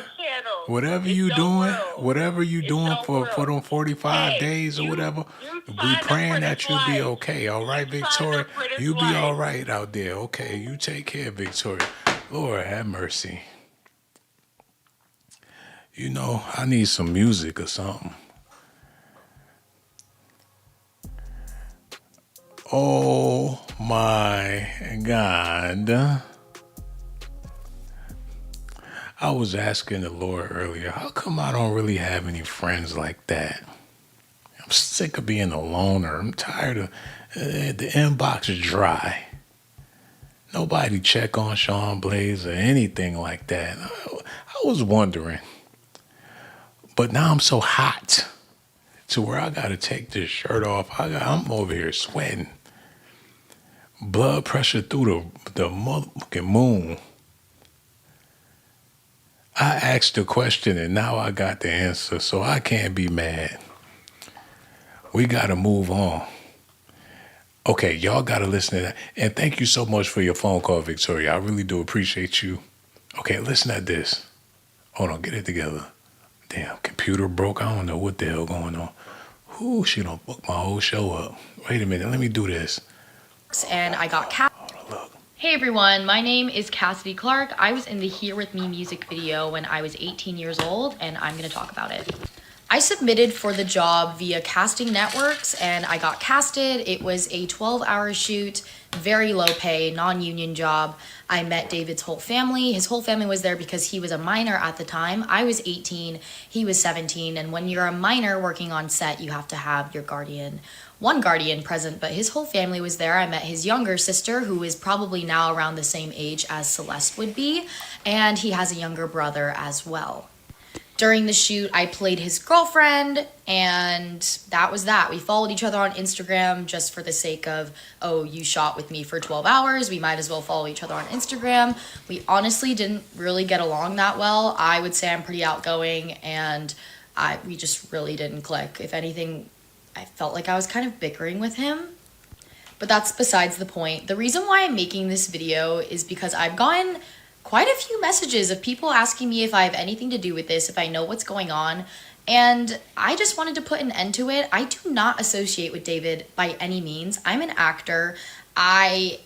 [SPEAKER 1] for them 45 days or whatever, we praying that you'll be okay. All right, Victoria, you be all right out there. Okay, you take care, Victoria. Lord have mercy. You know, I need some music or something. Oh my God. I was asking the Lord earlier, how come I don't really have any friends like that? I'm sick of being a loner. I'm tired of the inbox is dry. Nobody check on Shawn Blaze or anything like that. I was wondering. But now I'm so hot to where I got to take this shirt off. I'm over here sweating. Blood pressure through the motherfucking moon. I asked the question and now I got the answer, so I can't be mad. We got to move on. Okay, y'all got to listen to that. And thank you so much for your phone call, Victoria. I really do appreciate you. Okay, listen to this. Hold on, get it together. Damn, computer broke. I don't know what the hell going on. Ooh, she done booked my whole show up. Wait a minute, let me do this.
[SPEAKER 16] And I got Hey everyone, my name is Cassidy Clark. I was in the Here With Me music video when I was 18 years old, and I'm going to talk about it. I submitted for the job via casting networks, and I got casted. It was a 12-hour shoot, very low pay, non-union job. I met David's whole family. His whole family was there because he was a minor at the time. I was 18, he was 17, and when you're a minor working on set, you have to have your one guardian present, but his whole family was there. I met his younger sister, who is probably now around the same age as Celeste would be, and he has a younger brother as well. During the shoot, I played his girlfriend, and that was that. We followed each other on Instagram just for the sake of, oh, you shot with me for 12 hours. We might as well follow each other on Instagram. We honestly didn't really get along that well. I would say I'm pretty outgoing, and we just really didn't click. If anything, I felt like I was kind of bickering with him. But that's besides the point. The reason why I'm making this video is because I've gotten quite a few messages of people asking me if I have anything to do with this, if I know what's going on, and I just wanted to put an end to it. I do not associate with David by any means. I'm an actor. I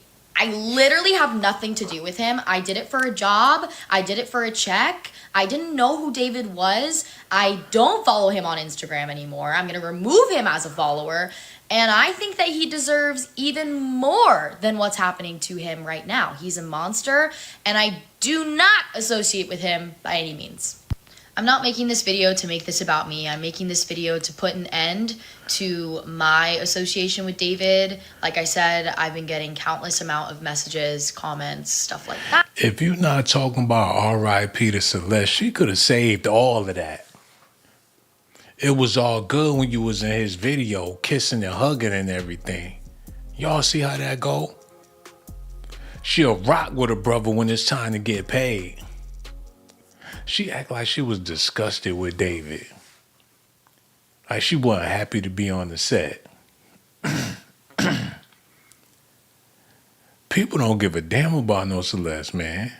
[SPEAKER 16] literally have nothing to do with him. I did it for a job. I did it for a check. I didn't know who David was. I don't follow him on Instagram anymore. I'm going to remove him as a follower. And I think that he deserves even more than what's happening to him right now. He's a monster, and I do not associate with him by any means. I'm not making this video to make this about me. I'm making this video to put an end to my association with David. Like I said, I've been getting countless amount of messages, comments, stuff like that.
[SPEAKER 1] If you're not talking about R.I.P. to Celeste, she could have saved all of that. It was all good when you was in his video, kissing and hugging and everything. Y'all see how that go? She'll rock with a brother when it's time to get paid. She act like she was disgusted with David. Like she wasn't happy to be on the set. People don't give a damn about no Celeste, man.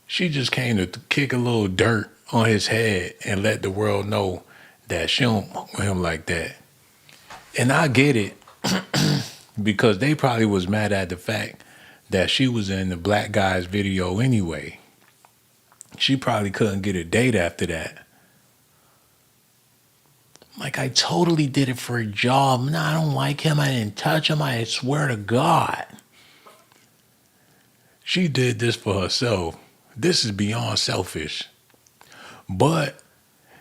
[SPEAKER 1] She just came to kick a little dirt on his head and let the world know that she don't fuck with him like that. And I get it because they probably was mad at the fact that she was in the black guy's video anyway. She probably couldn't get a date after that. Like, I totally did it for a job. No, I don't like him. I didn't touch him. I swear to God. She did this for herself. This is beyond selfish. But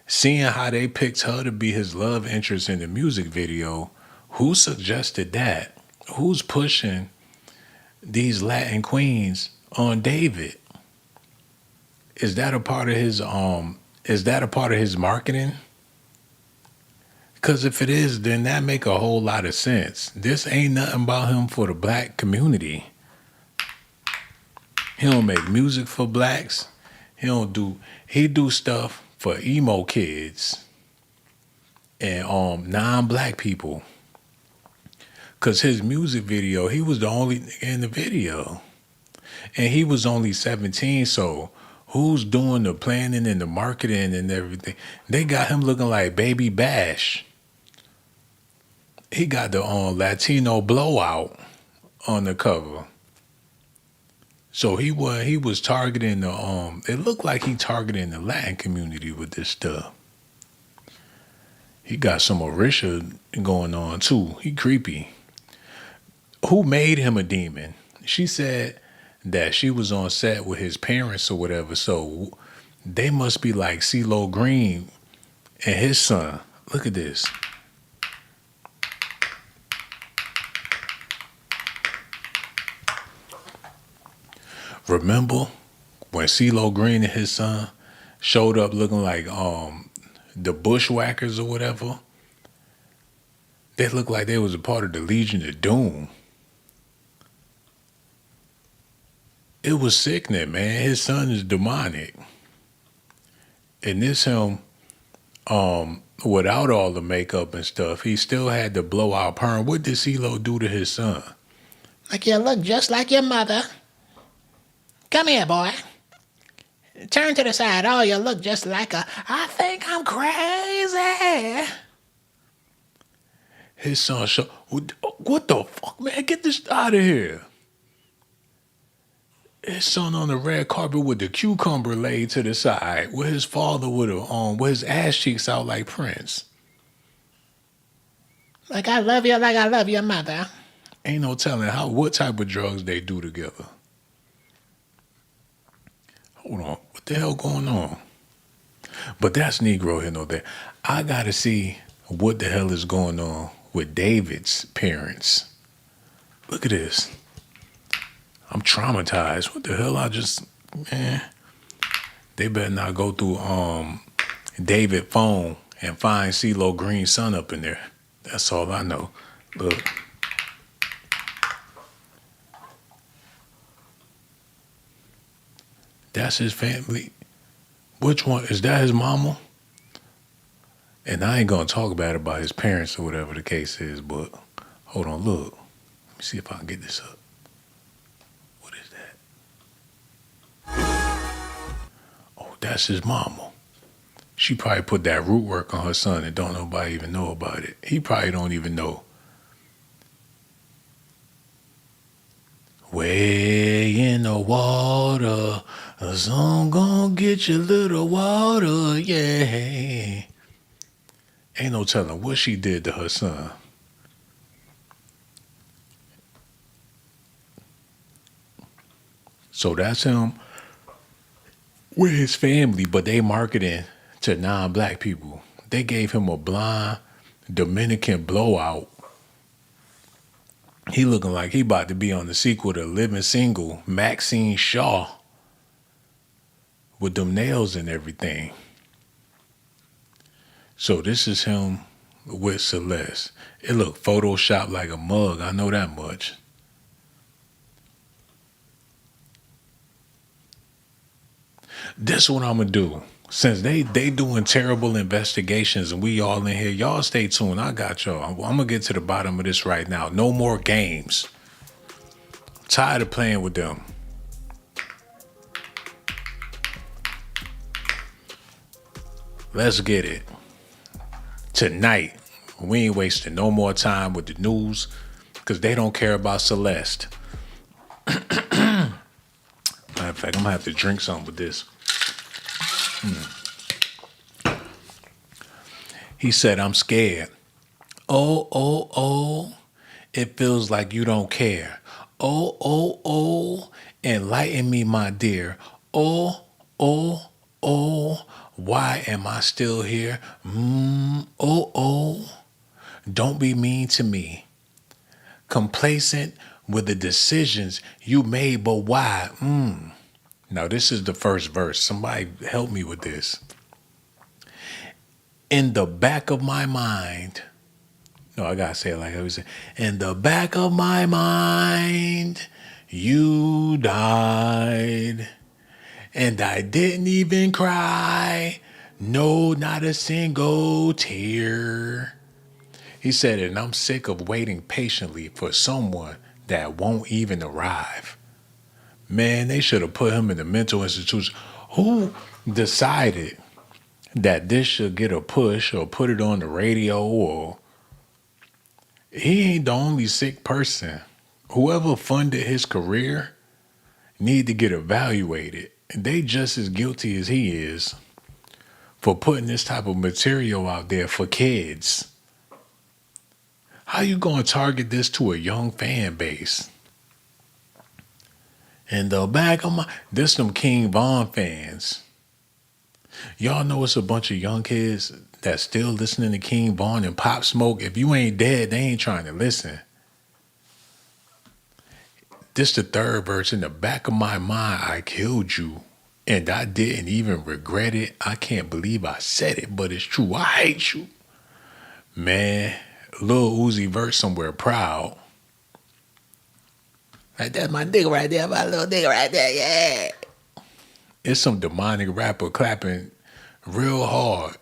[SPEAKER 1] seeing how they picked her to be his love interest in the music video, who suggested that? Who's pushing these Latin queens on David? Is that a part of his marketing? Because if it is, then that make a whole lot of sense. This ain't nothing about him for the black community. He don't make music for blacks. He do stuff for emo kids and non-black people. Cause his music video, he was the only nigga in the video. And he was only 17, so who's doing the planning and the marketing and everything? They got him looking like Baby Bash. He got the Latino blowout on the cover. So he was targeting the it looked like he targeting the Latin community with this stuff. He got some Orisha going on too. He creepy. Who made him a demon? She said that she was on set with his parents or whatever, so they must be like CeeLo Green and his son. Look at this. Remember when CeeLo Green and his son showed up looking like the Bushwhackers or whatever? They looked like they was a part of the Legion of Doom. It was sickening, man. His son is demonic. And this him, without all the makeup and stuff, he still had the blowout perm. What did CeeLo do to his son?
[SPEAKER 17] Like, you look just like your mother. Come here, boy. Turn to the side. Oh, you look just like her. I think I'm crazy.
[SPEAKER 1] His son, what the fuck, man? Get this out of here. His son on the red carpet with the cucumber laid to the side, with his father with his ass cheeks out like Prince.
[SPEAKER 17] Like, I love you like I love your mother.
[SPEAKER 1] Ain't no telling what type of drugs they do together. Hold on, what the hell going on? But that's Negro here, no there. I gotta see what the hell is going on with David's parents. Look at this. I'm traumatized. What the hell? They better not go through David's phone and find CeeLo Green's son up in there. That's all I know. Look. That's his family. Which one? Is that his mama? And I ain't gonna talk bad about his parents or whatever the case is, but hold on, look. Let me see if I can get this up. What is that? Oh, that's his mama. She probably put that root work on her son and don't nobody even know about it. He probably don't even know. Way in the water, a song gonna get you a little water, yeah. Ain't no telling what she did to her son. So that's him with his family, but they marketing to non-black people. They gave him a blonde Dominican blowout. He looking like he about to be on the sequel to Living Single, Maxine Shaw, with them nails and everything. So this is him with Celeste. It looked photoshopped like a mug. I know that much. This what I'm gonna do. Since they doing terrible investigations and we all in here, y'all stay tuned. I got y'all. I'm gonna get to the bottom of this right now. No more games. I'm tired of playing with them. Let's get it. Tonight, we ain't wasting no more time with the news because they don't care about Celeste. Matter of fact, I'm gonna have to drink something with this. He said, I'm scared. Oh, oh, oh, it feels like you don't care. Oh, oh, oh, enlighten me, my dear. Oh, oh, oh, why am I still here? Oh, oh, don't be mean to me. Complacent with the decisions you made, but why? Now, this is the first verse. Somebody help me with this. In the back of my mind. No, I gotta say it like I was saying. In the back of my mind, you died. And I didn't even cry. No, not a single tear. He said, and I'm sick of waiting patiently for someone that won't even arrive. Man, they should have put him in the mental institution. Who decided that this should get a push or put it on the radio? Or he ain't the only sick person. Whoever funded his career need to get evaluated. And they just as guilty as he is for putting this type of material out there for kids. How you gonna target this to a young fan base? In the back of my... This them King Von fans. Y'all know it's a bunch of young kids that still listening to King Von and Pop Smoke. If you ain't dead, they ain't trying to listen. This the third verse. In the back of my mind, I killed you. And I didn't even regret it. I can't believe I said it, but it's true. I hate you. Man, Lil Uzi Vert somewhere proud. Like, that's my nigga right there, my little nigga right there, yeah. It's some demonic rapper clapping real hard,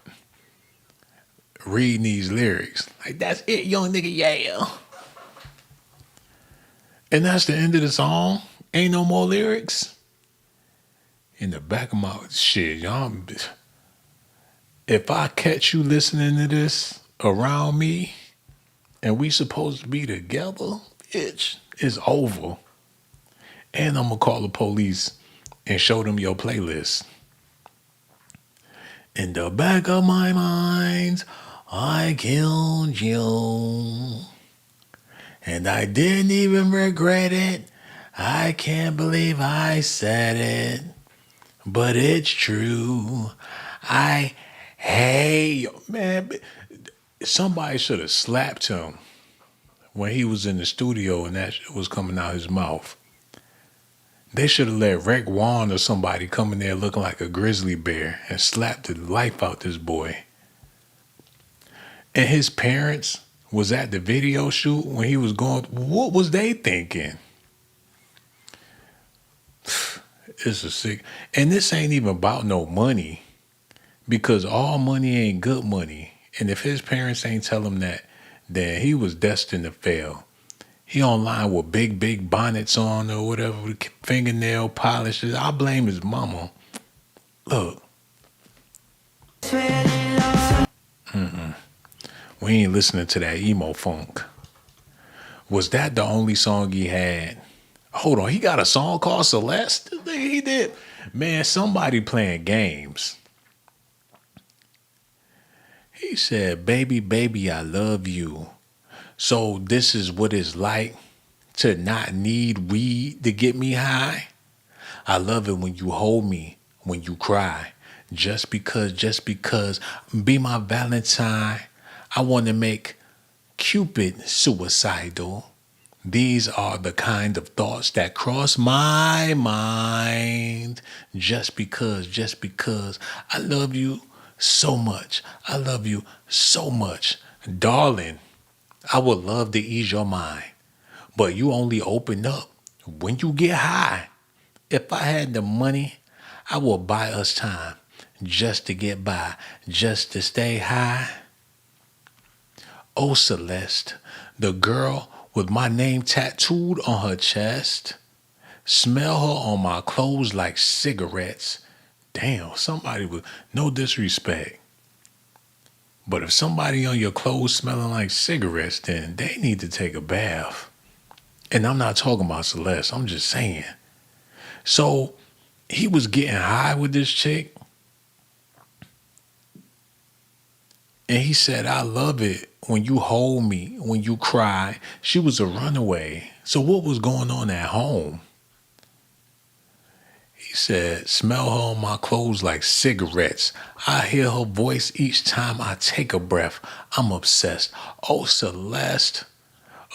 [SPEAKER 1] reading these lyrics. Like, that's it, young nigga, yeah. And that's the end of the song. Ain't no more lyrics. In the back of my shit, y'all. If I catch you listening to this around me and we supposed to be together, bitch, it's over. And I'm gonna call the police and show them your playlist. In the back of my mind, I killed you. And I didn't even regret it. I can't believe I said it. But it's true. I hate you. Man, somebody should have slapped him when he was in the studio and that shit was coming out his mouth. They should have let Rick Warren or somebody come in there looking like a grizzly bear and slap the life out this boy. And his parents was at the video shoot when he was going. What was they thinking? It's a sick. And this ain't even about no money, because all money ain't good money. And if his parents ain't tell him that, then he was destined to fail. He online with big bonnets on or whatever, with fingernail polishes. I blame his mama. Look. We ain't listening to that emo funk. Was that the only song he had? Hold on, he got a song called Celeste? He did. Man, somebody playing games. He said, baby, baby, I love you. So this is what it's like to not need weed to get me high. I love it when you hold me, when you cry. Just because, be my Valentine. I want to make Cupid suicidal. These are the kind of thoughts that cross my mind. Just because I love you so much. I love you so much. Darling, I would love to ease your mind, but you only open up when you get high. If I had the money, I would buy us time just to get by, just to stay high. Oh, Celeste, the girl with my name tattooed on her chest. Smell her on my clothes like cigarettes. Damn, somebody with no disrespect. But if somebody on your clothes smelling like cigarettes, then they need to take a bath. And I'm not talking about Celeste, I'm just saying. So he was getting high with this chick. And he said, I love it when you hold me, when you cry. She was a runaway. So what was going on at home? He said, smell her on my clothes like cigarettes. I hear her voice each time I take a breath. I'm obsessed. Oh, Celeste,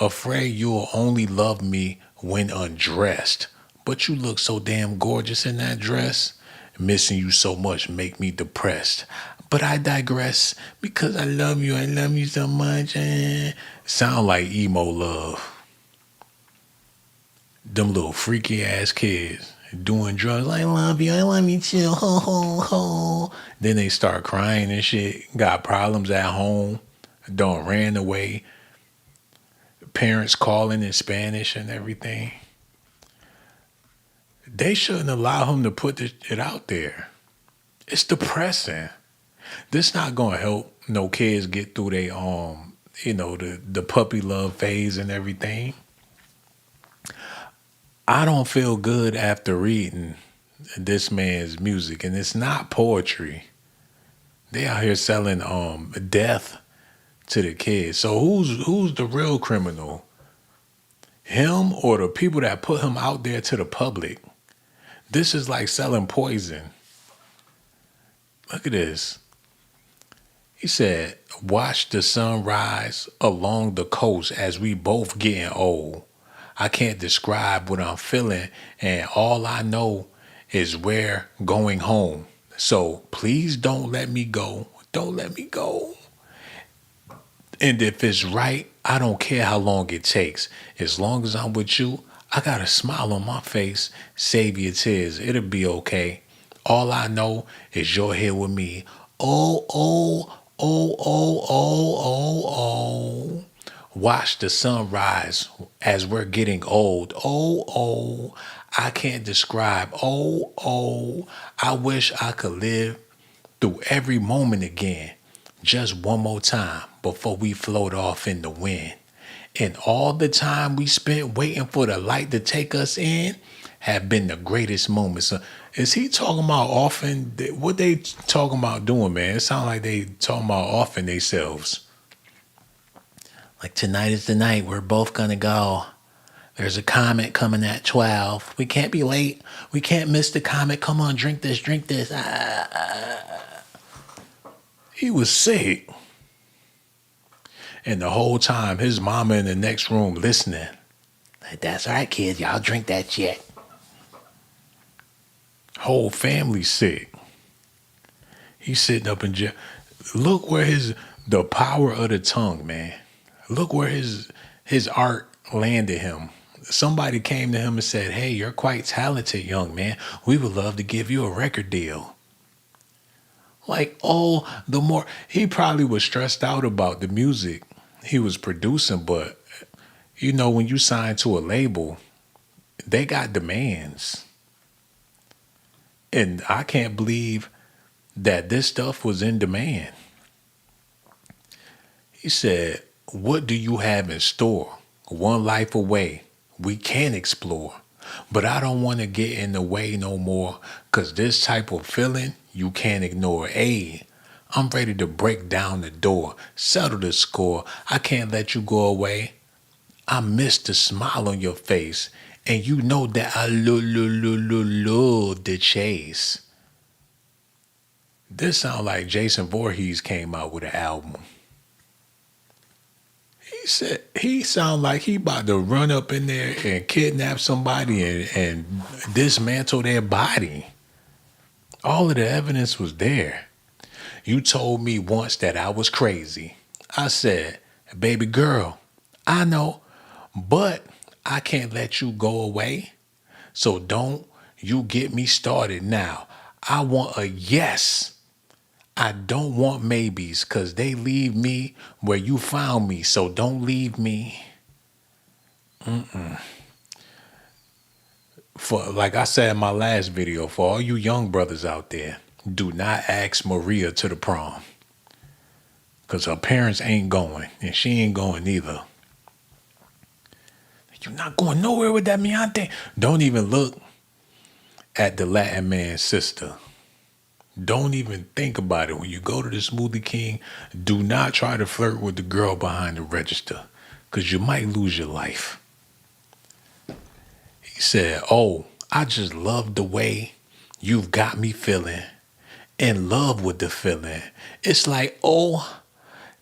[SPEAKER 1] afraid you'll only love me when undressed. But you look so damn gorgeous in that dress. Missing you so much make me depressed. But I digress because I love you so much. Sound like emo love. Them little freaky ass kids doing drugs. I love you too. Ho, ho, ho. Then they start crying and shit. Got problems at home. Done ran away. Parents calling in Spanish and everything. They shouldn't allow him to put it out there. It's depressing. This not gonna help no kids get through their the puppy love phase and everything. I don't feel good after reading this man's music, and it's not poetry. They out here selling death to the kids. So who's the real criminal? Him or the people that put him out there to the public? This is like selling poison. Look at this. He said, watch the sun rise along the coast as we both getting old. I can't describe what I'm feeling, and all I know is we're going home. So please don't let me go. Don't let me go. And if it's right, I don't care how long it takes. As long as I'm with you, I got a smile on my face. Save your tears. It'll be okay. All I know is you're here with me. Oh, oh, oh, oh, oh, oh, oh. Watch the sun rise as we're getting old. Oh, oh, I can't describe. Oh, oh, I wish I could live through every moment again. Just one more time before we float off in the wind. And all the time we spent waiting for the light to take us in have been the greatest moments. Is he talking about offing? What they talking about doing, man? It sounds like they talking about offing themselves. Like, tonight is the night we're both gonna go. There's a comet coming at 12. We can't be late. We can't miss the comet. Come on, drink this, drink this. He was sick. And the whole time, his mama in the next room listening. Like, that's all right, kids. Y'all drink that shit. Whole family sick. He's sitting up in jail. Look where the power of the tongue, man. Look where his art landed him. Somebody came to him and said, hey, you're quite talented, young man. We would love to give you a record deal. Like, oh, the more, he probably was stressed out about the music he was producing, but, you know, when you sign to a label, they got demands. And I can't believe that this stuff was in demand. He said, what do you have in store? One life away. We can explore. But I don't want to get in the way no more, because this type of feeling you can't ignore. Hey, I'm ready to break down the door, settle the score. I can't let you go away. I miss the smile on your face, and you know that I love the chase. This sounds like Jason Voorhees came out with an album. He sound like he about to run up in there and kidnap somebody and dismantle their body. All of the evidence was there. You told me once that I was crazy. I said, baby girl, I know, but I can't let you go away. So don't you get me started now. I want a yes. I don't want maybes, because they leave me where you found me. So don't leave me. For, like I said in my last video, for all you young brothers out there, do not ask Maria to the prom. Because her parents ain't going, and she ain't going either. You're not going nowhere with that Miante. Don't even look at the Latin man's sister. Don't even think about it. When you go to the Smoothie King, do not try to flirt with the girl behind the register, because you might lose your life. He said, oh, I just love the way you've got me feeling. In love with the feeling. It's like, oh,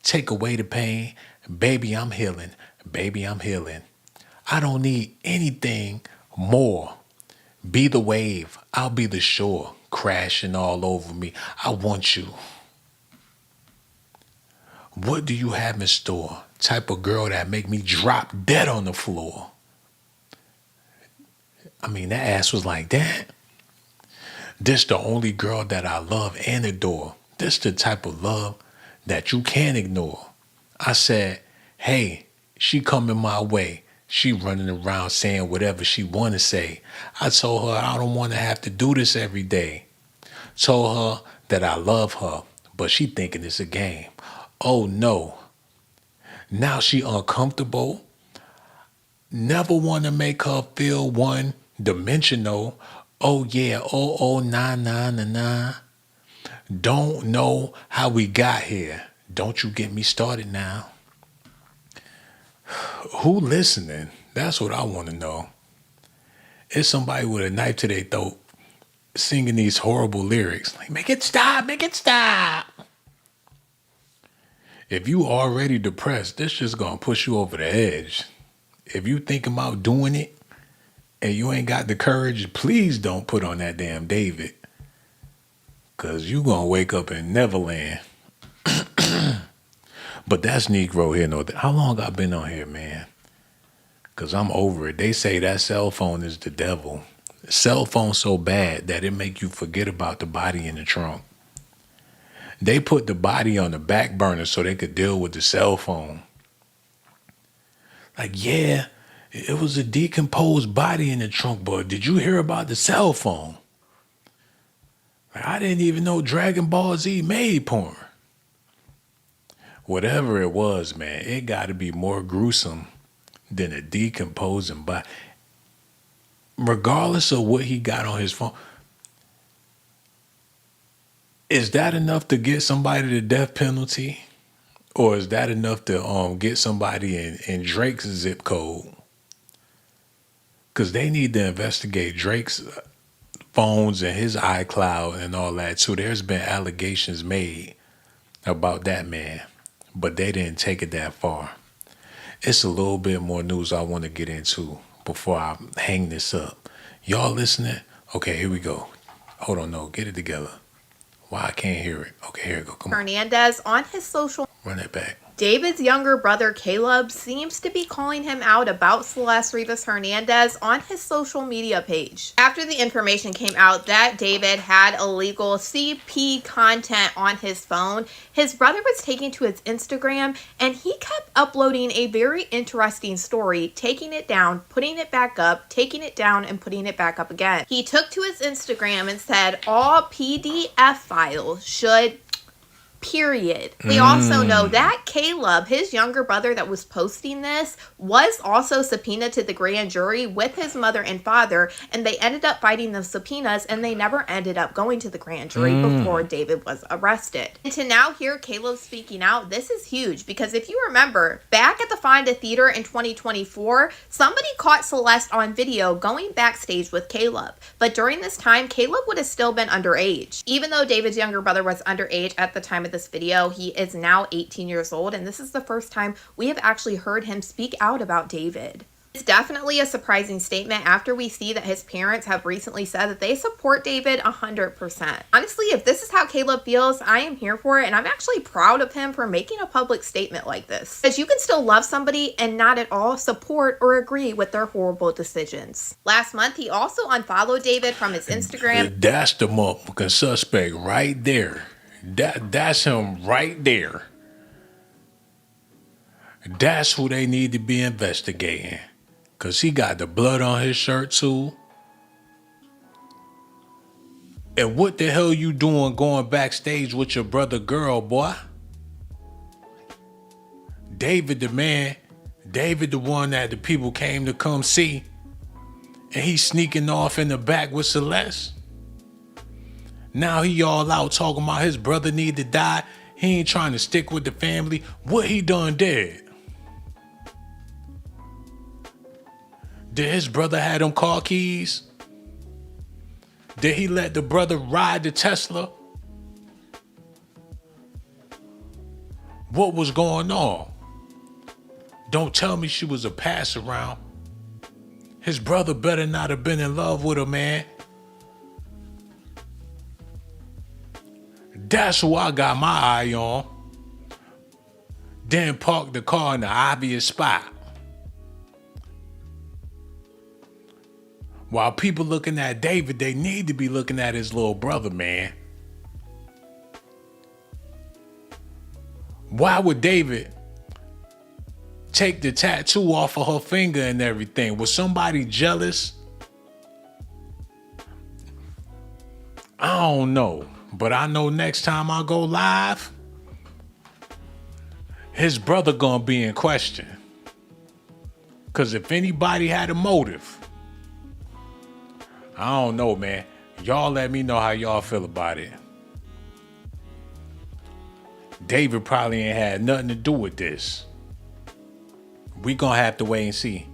[SPEAKER 1] take away the pain. Baby, I'm healing. Baby, I'm healing. I don't need anything more. Be the wave. I'll be the shore. Crashing all over me. I want you. What do you have in store? Type of girl that make me drop dead on the floor. I mean, that ass was like that. This the only girl that I love and adore. This the type of love that you can't ignore. I said, hey, she coming my way. She running around saying whatever she want to say. I told her I don't want to have to do this every day. Told her that I love her, but she thinking it's a game. Oh no. Now she uncomfortable. Never want to make her feel one-dimensional. Oh yeah, nah. Don't know how we got here. Don't you get me started now. Who listening? That's what I want to know. It's somebody with a knife to their throat singing these horrible lyrics. Like, make it stop, make it stop. If you already depressed, this just gonna push you over the edge. If you thinking about doing it and you ain't got the courage, please don't put on that damn David. Cause you gonna wake up in Neverland. But that's Negro here. No, how long I been on here, man? Cause I'm over it. They say that cell phone is the devil. Cell phone so bad that it make you forget about the body in the trunk. They put the body on the back burner so they could deal with the cell phone. Like, yeah, it was a decomposed body in the trunk, but did you hear about the cell phone? Like, I didn't even know Dragon Ball Z made porn. Whatever it was, man, it got to be more gruesome than a decomposing body. Regardless of what he got on his phone, is that enough to get somebody the death penalty? Or is that enough to get somebody in Drake's zip code? Because they need to investigate Drake's phones and his iCloud and all that. So there's been allegations made about that man, but they didn't take it that far. It's a little bit more news I want to get into before I hang this up. Y'all listening? Okay, here we go. Hold on, no, get it together. Why I can't hear it? Okay, here we go. Come on.
[SPEAKER 18] Hernandez on his social.
[SPEAKER 1] Run it back.
[SPEAKER 18] David's younger brother Caleb seems to be calling him out about Celeste Rivas Hernandez on his social media page. After the information came out that David had illegal CP content on his phone, his brother was taken to his Instagram and he kept uploading a very interesting story, taking it down, putting it back up, taking it down, and putting it back up again. He took to his Instagram and said all PDF files should period. We also know that Caleb, his younger brother that was posting this, was also subpoenaed to the grand jury with his mother and father, and they ended up fighting the subpoenas and they never ended up going to the grand jury before David was arrested. And to now hear Caleb speaking out, this is huge because if you remember, back at the Fonda Theater in 2024, somebody caught Celeste on video going backstage with Caleb. But during this time, Caleb would have still been underage. Even though David's younger brother was underage at the time of this video, he is now 18 years old, and this is the first time we have actually heard him speak out about David. It's definitely a surprising statement after we see that his parents have recently said that they support David 100%. Honestly, if this is how Caleb feels, I am here for it, and I'm actually proud of him for making a public statement like this. Because you can still love somebody and not at all support or agree with their horrible decisions. Last month, he also unfollowed David from his Instagram.
[SPEAKER 1] That's the motherfucking suspect right there. That's him right there. That's who they need to be investigating. Because he got the blood on his shirt too. And what the hell you doing going backstage with your brother girl, boy? David the man. David the one that the people came to come see. And he's sneaking off in the back with Celeste. Now he all out talking about his brother need to die. He ain't trying to stick with the family. What he done did? Did his brother have them car keys? Did he let the brother ride the Tesla? What was going on? Don't tell me she was a pass around. His brother better not have been in love with her, man. That's who I got my eye on. Then park the car in the obvious spot. While people looking at David, they need to be looking at his little brother, man. Why would David take the tattoo off of her finger and everything? Was somebody jealous? I don't know. But I know next time I go live, his brother gonna be in question. Because if anybody had a motive, I don't know, man. Y'all let me know how y'all feel about it. David probably ain't had nothing to do with this. We gonna have to wait and see.